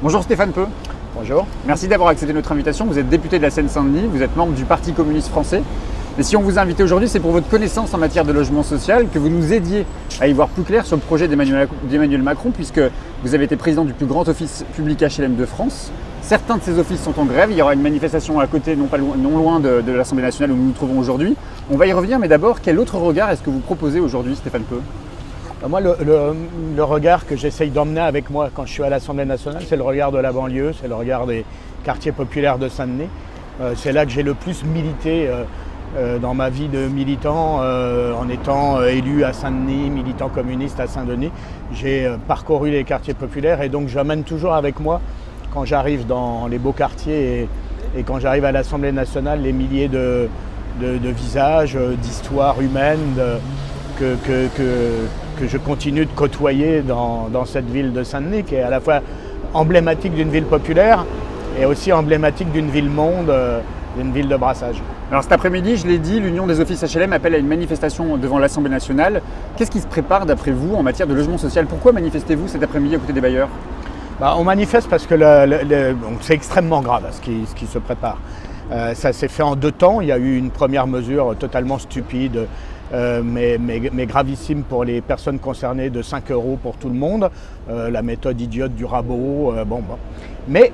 Bonjour Stéphane Peu. Bonjour. Merci d'avoir accepté notre invitation. Vous êtes député de la Seine-Saint-Denis, vous êtes membre du Parti communiste français. Et si on vous a invité aujourd'hui, c'est pour votre connaissance en matière de logement social, que vous nous aidiez à y voir plus clair sur le projet d'Emmanuel Macron, puisque vous avez été président du plus grand office public HLM de France. Certains de ces offices sont en grève. Il y aura une manifestation à côté, non loin de l'Assemblée nationale où nous nous trouvons aujourd'hui. On va y revenir, mais d'abord, quel autre regard est-ce que vous proposez aujourd'hui, Stéphane Peu ? Moi, le regard que j'essaye d'emmener avec moi quand je suis à l'Assemblée nationale, c'est le regard de la banlieue, c'est le regard des quartiers populaires de Saint-Denis. C'est là que j'ai le plus milité dans ma vie de militant, en étant élu à Saint-Denis, militant communiste à Saint-Denis. J'ai parcouru les quartiers populaires et donc j'amène toujours avec moi, quand j'arrive dans les beaux quartiers et quand j'arrive à l'Assemblée nationale, les milliers de visages, d'histoires humaines que je continue de côtoyer dans cette ville de Saint-Denis, qui est à la fois emblématique d'une ville populaire et aussi emblématique d'une ville-monde, d'une ville de brassage. Alors cet après-midi, je l'ai dit, l'Union des offices HLM appelle à une manifestation devant l'Assemblée nationale. Qu'est-ce qui se prépare d'après vous en matière de logement social? Pourquoi manifestez-vous cet après-midi à côté des bailleurs? On manifeste parce que c'est extrêmement grave ce qui se prépare. Ça s'est fait en deux temps. Il y a eu une première mesure totalement stupide, mais gravissime pour les personnes concernées, de 5 € pour tout le monde, la méthode idiote du rabot. Mais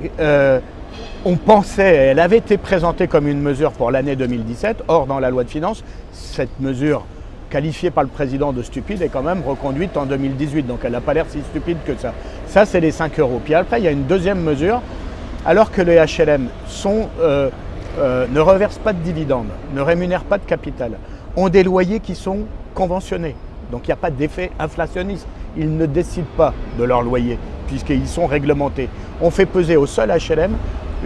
on pensait, elle avait été présentée comme une mesure pour l'année 2017, or dans la loi de finances, cette mesure qualifiée par le président de stupide est quand même reconduite en 2018, donc elle n'a pas l'air si stupide que ça. Ça, c'est les 5 €. Puis après, il y a une deuxième mesure, alors que les HLM ne reversent pas de dividendes, ne rémunèrent pas de capital, ont des loyers qui sont conventionnés. Donc il n'y a pas d'effet inflationniste. Ils ne décident pas de leur loyer, puisqu'ils sont réglementés. On fait peser au seul HLM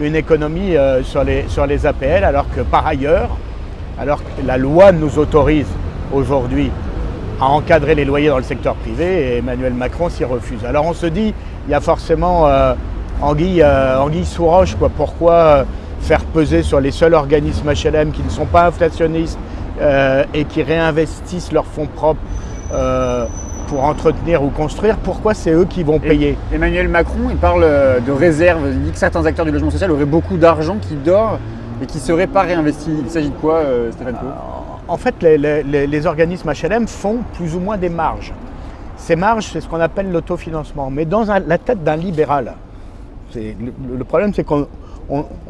une économie sur les APL, alors que par ailleurs, alors que la loi nous autorise aujourd'hui à encadrer les loyers dans le secteur privé, et Emmanuel Macron s'y refuse. Alors on se dit, il y a forcément anguille sous roche, quoi. Pourquoi faire peser sur les seuls organismes HLM qui ne sont pas inflationnistes et qui réinvestissent leurs fonds propres pour entretenir ou construire, pourquoi c'est eux qui vont payer? Emmanuel Macron, il parle de réserve, il dit que certains acteurs du logement social auraient beaucoup d'argent qui dort et qui ne serait pas réinvesti. Il s'agit de quoi, Stéphane Peu? En fait, les organismes HLM font plus ou moins des marges. Ces marges, c'est ce qu'on appelle l'autofinancement. Mais dans la tête d'un libéral, le problème, c'est qu'on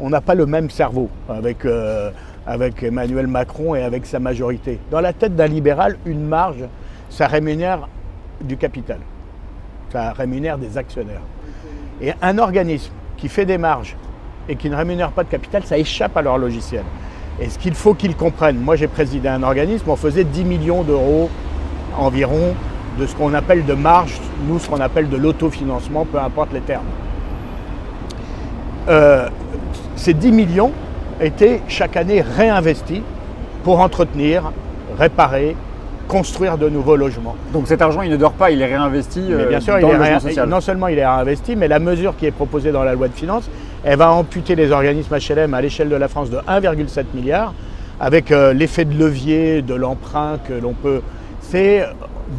n'a pas le même cerveau avec Emmanuel Macron et avec sa majorité. Dans la tête d'un libéral, une marge, ça rémunère du capital. Ça rémunère des actionnaires. Et un organisme qui fait des marges et qui ne rémunère pas de capital, ça échappe à leur logiciel. Et ce qu'il faut qu'ils comprennent, moi j'ai présidé un organisme, on faisait 10 millions d'euros environ de ce qu'on appelle de marge, nous ce qu'on appelle de l'autofinancement, peu importe les termes. Ces 10 millions étaient chaque année réinvestis pour entretenir, réparer, construire de nouveaux logements. Donc cet argent, il ne dort pas, il est réinvesti bien sûr, dans le logement social. Non seulement il est réinvesti, mais la mesure qui est proposée dans la loi de finances, elle va amputer les organismes HLM à l'échelle de la France de 1,7 milliard, avec l'effet de levier de l'emprunt que l'on peut... C'est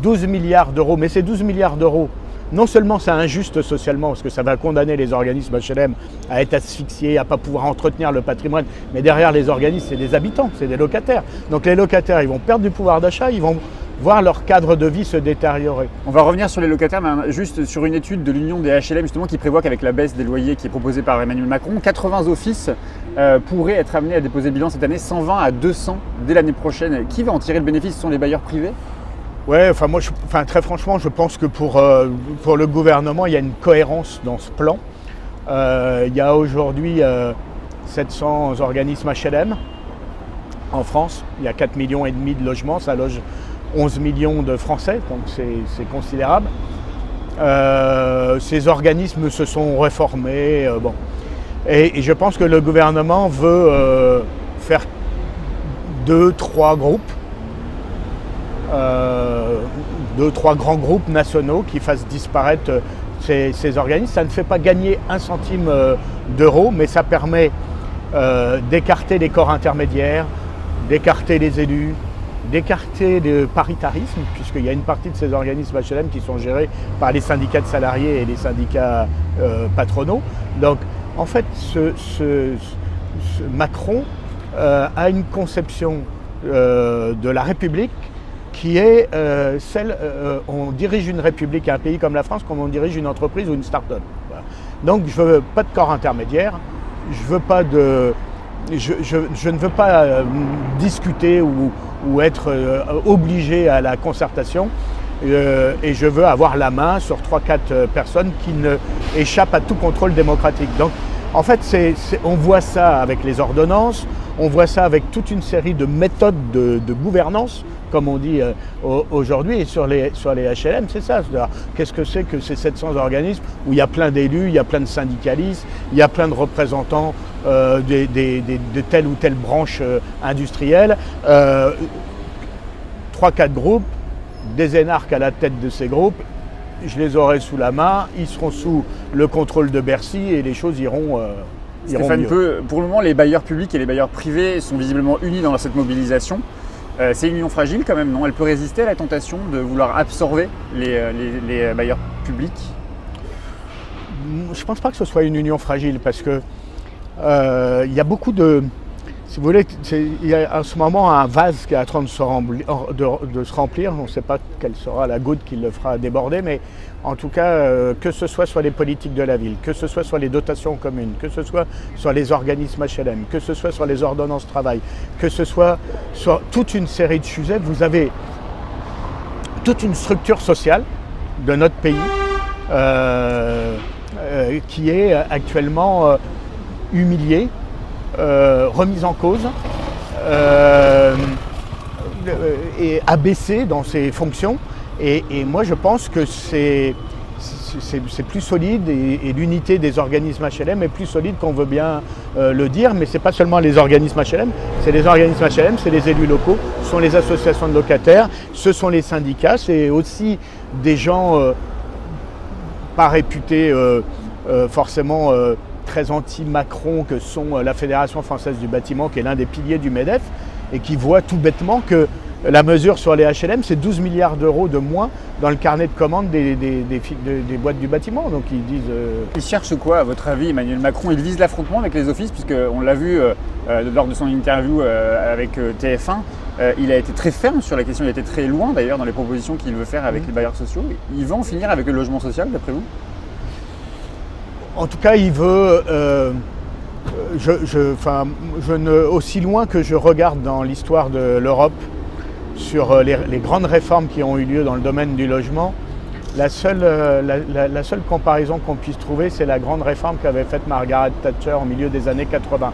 12 milliards d'euros, mais ces 12 milliards d'euros, non seulement c'est injuste socialement, parce que ça va condamner les organismes HLM à être asphyxiés, à ne pas pouvoir entretenir le patrimoine, mais derrière les organismes, c'est des habitants, c'est des locataires. Donc les locataires, ils vont perdre du pouvoir d'achat, ils vont voir leur cadre de vie se détériorer. On va revenir sur les locataires, mais juste sur une étude de l'Union des HLM justement qui prévoit qu'avec la baisse des loyers qui est proposée par Emmanuel Macron, 80 offices pourraient être amenés à déposer le bilan cette année, 120 à 200 dès l'année prochaine. Qui va en tirer le bénéfice? Ce sont les bailleurs privés? Ouais, très franchement, je pense que pour le gouvernement, il y a une cohérence dans ce plan. Il y a aujourd'hui 700 organismes HLM en France. Il y a 4,5 millions de logements, ça loge 11 millions de Français, donc c'est considérable. Ces organismes se sont réformés. Et je pense que le gouvernement veut faire 2-3 groupes. 2-3 grands groupes nationaux qui fassent disparaître ces organismes. Ça ne fait pas gagner un centime d'euro, mais ça permet d'écarter les corps intermédiaires, d'écarter les élus, d'écarter le paritarisme, puisqu'il y a une partie de ces organismes HLM qui sont gérés par les syndicats de salariés et les syndicats patronaux. Donc en fait, Macron a une conception de la République qui est on dirige une République à un pays comme la France comme on dirige une entreprise ou une start-up. Voilà. Donc je ne veux pas de corps intermédiaire, je ne veux pas discuter ou être obligé à la concertation et je veux avoir la main sur 3-4 personnes qui ne échappent à tout contrôle démocratique. Donc en fait, on voit ça avec les ordonnances, on voit ça avec toute une série de méthodes de gouvernance, comme on dit aujourd'hui, et sur les HLM, c'est ça. Qu'est-ce que c'est que ces 700 organismes où il y a plein d'élus, il y a plein de syndicalistes, il y a plein de représentants de telle ou telle branche industrielle, 3-4 groupes, des énarques à la tête de ces groupes, je les aurai sous la main, ils seront sous le contrôle de Bercy et les choses iront Stéphane mieux. Pour le moment, les bailleurs publics et les bailleurs privés sont visiblement unis dans cette mobilisation. C'est une union fragile quand même, non? Elle peut résister à la tentation de vouloir absorber les bailleurs publics? Je ne pense pas que ce soit une union fragile parce que il y a beaucoup de... Si vous voulez, il y a en ce moment un vase qui est en train de se remplir. On ne sait pas quelle sera la goutte qui le fera déborder, mais en tout cas, que ce soit sur les politiques de la ville, que ce soit sur les dotations communes, que ce soit sur les organismes HLM, que ce soit sur les ordonnances travail, que ce soit sur toute une série de sujets, vous avez toute une structure sociale de notre pays qui est actuellement humiliée, remise en cause et abaissée dans ses fonctions. Et moi je pense que c'est plus solide et l'unité des organismes HLM est plus solide qu'on veut bien le dire, mais ce n'est pas seulement les organismes HLM, c'est les organismes HLM, c'est les élus locaux, ce sont les associations de locataires, ce sont les syndicats, c'est aussi des gens pas réputés forcément très anti-Macron que sont la Fédération française du bâtiment, qui est l'un des piliers du MEDEF, et qui voit tout bêtement que la mesure sur les HLM, c'est 12 milliards d'euros de moins dans le carnet de commandes des boîtes du bâtiment. Donc ils disent... Il cherche quoi, à votre avis, Emmanuel Macron? Il vise l'affrontement avec les offices, puisqu'on l'a vu lors de son interview avec TF1. Il a été très ferme sur la question, il a été très loin d'ailleurs dans les propositions qu'il veut faire avec les bailleurs sociaux. Il va en finir avec le logement social, d'après vous? En tout cas, il veut, aussi loin que je regarde dans l'histoire de l'Europe sur les grandes réformes qui ont eu lieu dans le domaine du logement, la seule comparaison qu'on puisse trouver, c'est la grande réforme qu'avait faite Margaret Thatcher au milieu des années 80.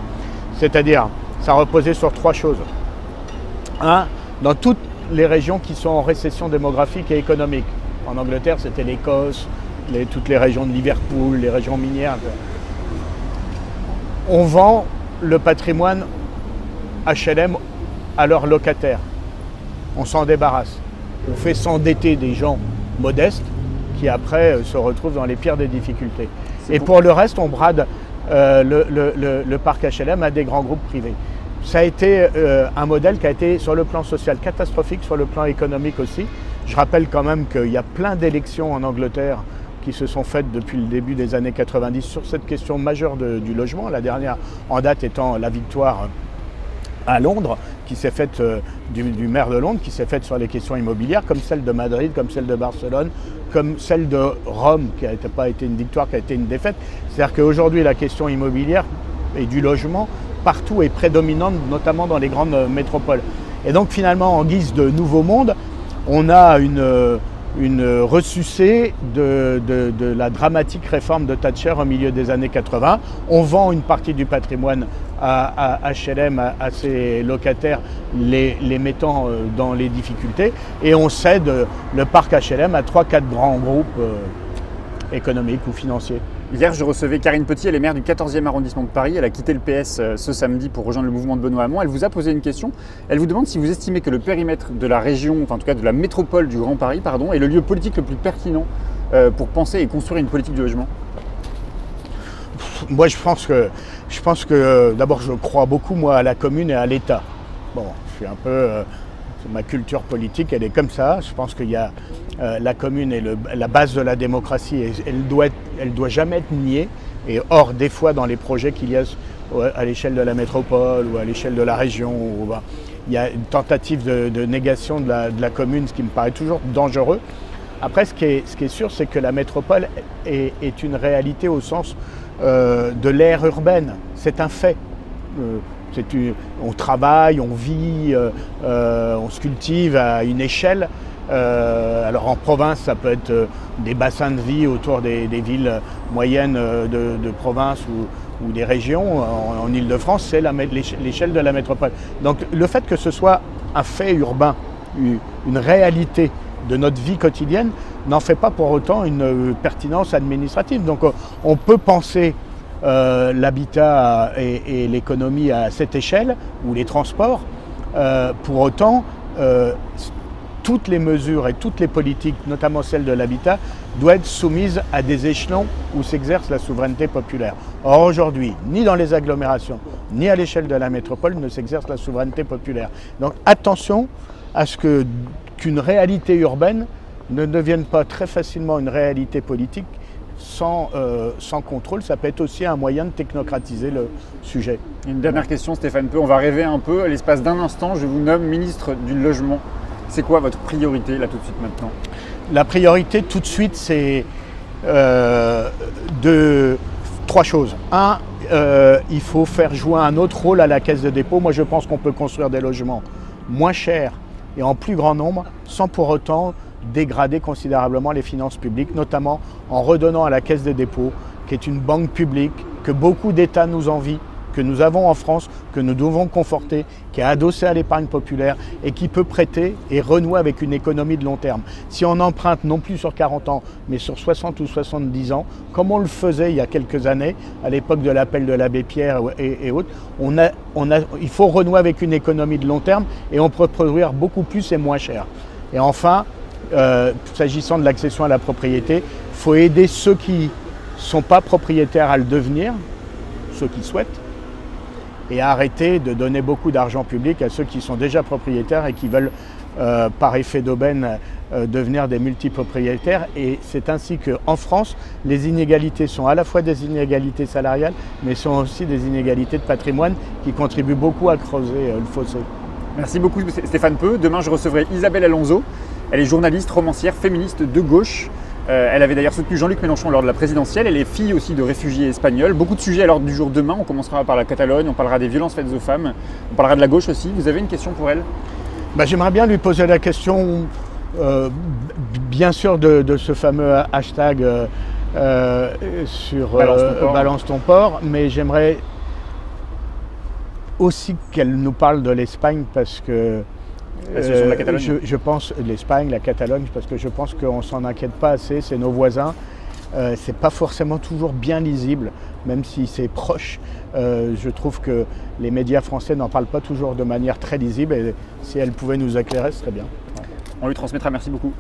C'est-à-dire, ça reposait sur 3 choses. 1, dans toutes les régions qui sont en récession démographique et économique. En Angleterre, c'était l'Écosse, toutes les régions de Liverpool, les régions minières. On vend le patrimoine HLM à leurs locataires. On s'en débarrasse. On fait s'endetter des gens modestes qui après se retrouvent dans les pires des difficultés. Et pour le reste, on brade le parc HLM à des grands groupes privés. Ça a été un modèle qui a été sur le plan social catastrophique, sur le plan économique aussi. Je rappelle quand même qu'il y a plein d'élections en Angleterre qui se sont faites depuis le début des années 90 sur cette question majeure du logement. La dernière en date étant la victoire à Londres, qui s'est faite du maire de Londres, qui s'est faite sur les questions immobilières, comme celle de Madrid, comme celle de Barcelone, comme celle de Rome, qui n'a pas été une victoire, qui a été une défaite. C'est-à-dire qu'aujourd'hui, la question immobilière et du logement, partout est prédominante, notamment dans les grandes métropoles. Et donc finalement, en guise de nouveau monde, on a une ressucée de la dramatique réforme de Thatcher au milieu des années 80. On vend une partie du patrimoine à HLM, à ses locataires, les mettant dans les difficultés, et on cède le parc HLM à 3-4 grands groupes économiques ou financiers. Hier, je recevais Karine Petit, elle est maire du 14e arrondissement de Paris. Elle a quitté le PS ce samedi pour rejoindre le mouvement de Benoît Hamon. Elle vous a posé une question. Elle vous demande si vous estimez que le périmètre de la région, enfin en tout cas de la métropole du Grand Paris, pardon, est le lieu politique le plus pertinent pour penser et construire une politique de logement. Moi, je pense que d'abord, je crois beaucoup moi à la commune et à l'État. Bon, je suis un peu Ma culture politique, elle est comme ça. Je pense qu'il y a la commune est la base de la démocratie et elle doit jamais être niée. Et or, des fois, dans les projets qu'il y a à l'échelle de la métropole ou à l'échelle de la région, il y a une tentative de négation de la commune, ce qui me paraît toujours dangereux. Après, ce qui est sûr, c'est que la métropole est une réalité au sens de l'ère urbaine. C'est un fait. On travaille, on vit, on se cultive à une échelle. Alors en province, ça peut être des bassins de vie autour des villes moyennes de province ou des régions. En Île-de-France, c'est l'échelle de la métropole. Donc le fait que ce soit un fait urbain, une réalité de notre vie quotidienne, n'en fait pas pour autant une pertinence administrative. Donc on peut penser l'habitat et l'économie à cette échelle, ou les transports. Pour autant, toutes les mesures et toutes les politiques, notamment celle de l'habitat, doivent être soumises à des échelons où s'exerce la souveraineté populaire. Or aujourd'hui, ni dans les agglomérations, ni à l'échelle de la métropole ne s'exerce la souveraineté populaire. Donc attention à ce qu'une réalité urbaine ne devienne pas très facilement une réalité politique sans contrôle. Ça peut être aussi un moyen de technocratiser le sujet. Une dernière question, Stéphane Peu, on va rêver un peu. À l'espace d'un instant, je vous nomme ministre du Logement. C'est quoi votre priorité là tout de suite maintenant? La priorité tout de suite, c'est trois choses. Un, il faut faire jouer un autre rôle à la Caisse de dépôt. Moi je pense qu'on peut construire des logements moins chers et en plus grand nombre sans pour autant dégrader considérablement les finances publiques, notamment en redonnant à la Caisse des dépôts, qui est une banque publique que beaucoup d'États nous envient, que nous avons en France, que nous devons conforter, qui est adossée à l'épargne populaire et qui peut prêter et renouer avec une économie de long terme. Si on emprunte non plus sur 40 ans, mais sur 60 ou 70 ans, comme on le faisait il y a quelques années, à l'époque de l'appel de l'abbé Pierre et autres, il faut renouer avec une économie de long terme et on peut produire beaucoup plus et moins cher. Et enfin, s'agissant de l'accession à la propriété, il faut aider ceux qui ne sont pas propriétaires à le devenir, ceux qui souhaitent, et arrêter de donner beaucoup d'argent public à ceux qui sont déjà propriétaires et qui veulent, par effet d'aubaine, devenir des multipropriétaires. Et c'est ainsi qu'en France, les inégalités sont à la fois des inégalités salariales, mais sont aussi des inégalités de patrimoine qui contribuent beaucoup à creuser le fossé. Merci beaucoup Stéphane Peu. Demain, je recevrai Isabelle Alonso. Elle est journaliste, romancière, féministe de gauche. Elle avait d'ailleurs soutenu Jean-Luc Mélenchon lors de la présidentielle. Elle est fille aussi de réfugiés espagnols. Beaucoup de sujets à l'ordre du jour demain. On commencera par la Catalogne, on parlera des violences faites aux femmes, on parlera de la gauche aussi. Vous avez une question pour elle? J'aimerais bien lui poser la question, bien sûr, de ce fameux hashtag sur Balance ton port, mais j'aimerais aussi qu'elle nous parle de l'Espagne parce que je pense l'Espagne, la Catalogne, parce que je pense qu'on ne s'en inquiète pas assez, c'est nos voisins. C'est pas forcément toujours bien lisible, même si c'est proche. Je trouve que les médias français n'en parlent pas toujours de manière très lisible et si elle pouvait nous éclairer, ce serait bien. On lui transmettra, merci beaucoup.